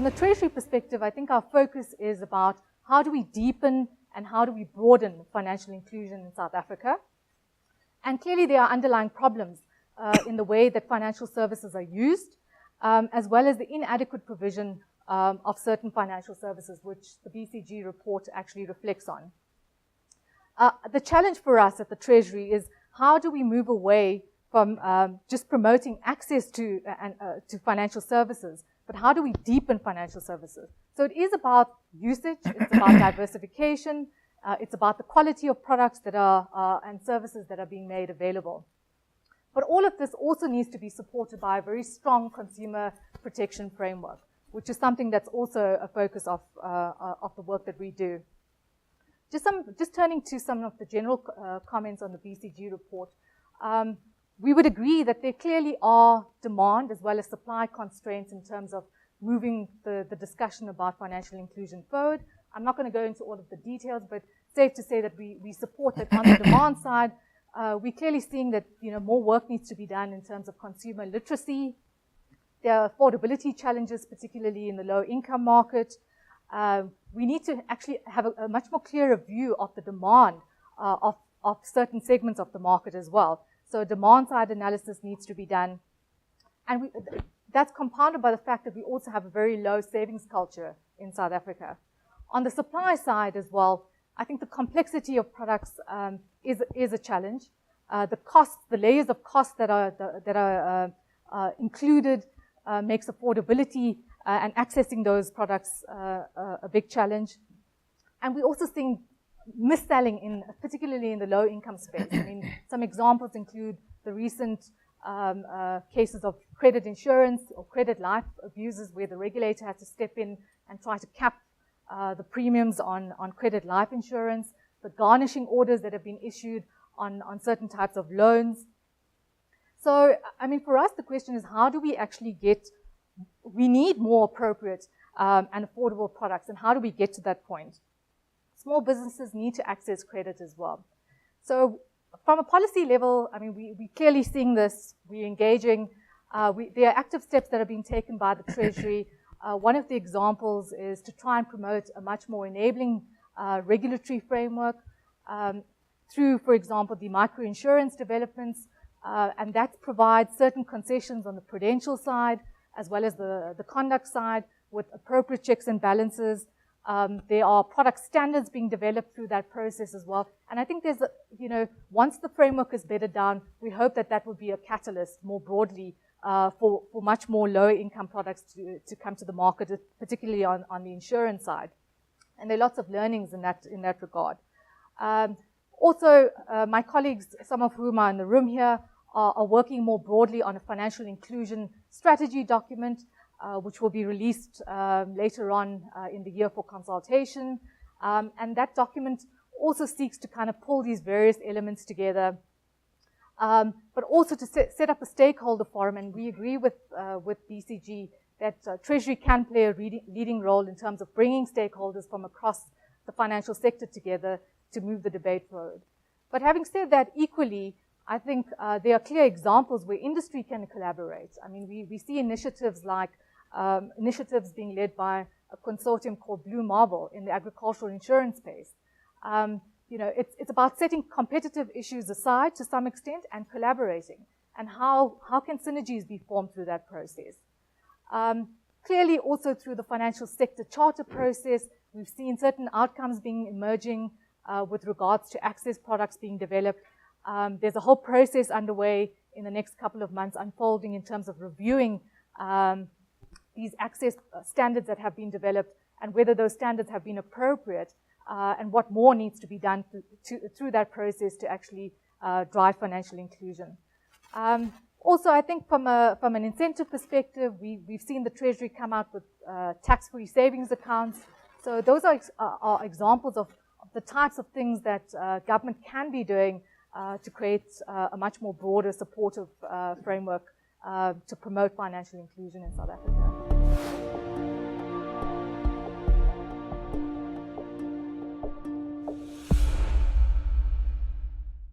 from the Treasury perspective, I think our focus is about how do we deepen and how do we broaden financial inclusion in South Africa. And clearly there are underlying problems in the way that financial services are used, as well as the inadequate provision of certain financial services, which the BCG report actually reflects on. The challenge for us at the Treasury is how do we move away from just promoting access to financial services, but how do we deepen financial services? So it is about usage, it's about diversification, it's about the quality of products that are and services that are being made available. But all of this also needs to be supported by a very strong consumer protection framework, which is something that's also a focus of the work that we do. Just turning to some of the general comments on the BCG report, we would agree that there clearly are demand as well as supply constraints in terms of moving the discussion about financial inclusion forward. I'm not going to go into all of the details, but safe to say that we support that on the demand side. We're clearly seeing that more work needs to be done in terms of consumer literacy. There are affordability challenges, particularly in the low-income market. We need to actually have a much more clearer view of the demand of certain segments of the market as well. So demand-side analysis needs to be done. And that's compounded by the fact that we also have a very low savings culture in South Africa. On the supply side as well, I think the complexity of products is a challenge. The costs, the layers of costs that are included makes affordability and accessing those products a big challenge. And we're also seeing mis-selling, particularly in the low-income space. I mean, some examples include the recent cases of credit insurance or credit life abuses where the regulator had to step in and try to cap the premiums on credit life insurance, the garnishing orders that have been issued on certain types of loans. So, I mean, for us, the question is how do we actually we need more appropriate and affordable products, and how do we get to that point? Small businesses need to access credit as well. So from a policy level, I mean, we're clearly seeing this, we're engaging. There are active steps that are being taken by the Treasury. One of the examples is to try and promote a much more enabling regulatory framework through, for example, the microinsurance developments, and that provides certain concessions on the prudential side as well as the conduct side with appropriate checks and balances. There are product standards being developed through that process as well. And I think there's once the framework is bedded down, we hope that will be a catalyst more broadly for much more lower income products to come to the market, particularly on the insurance side. And there are lots of learnings in that regard. Also, my colleagues, some of whom are in the room here, are working more broadly on a financial inclusion strategy document, which will be released later on in the year for consultation. And that document also seeks to kind of pull these various elements together, but also to set up a stakeholder forum. And we agree with BCG that Treasury can play a leading role in terms of bringing stakeholders from across the financial sector together to move the debate forward. But having said that, equally, I think there are clear examples where industry can collaborate. I mean, we see initiatives like initiatives being led by a consortium called Blue Marble in the agricultural insurance space. It's about setting competitive issues aside to some extent and collaborating. And how can synergies be formed through that process? Clearly, also through the financial sector charter process, we've seen certain outcomes being emerging with regards to access products being developed. There's a whole process underway in the next couple of months unfolding in terms of reviewing these access standards that have been developed and whether those standards have been appropriate and what more needs to be done through that process to actually drive financial inclusion. Also, I think from an incentive perspective, we've seen the Treasury come out with tax-free savings accounts. So those are examples of the types of things that government can be doing to create a much more broader supportive framework to promote financial inclusion in South Africa.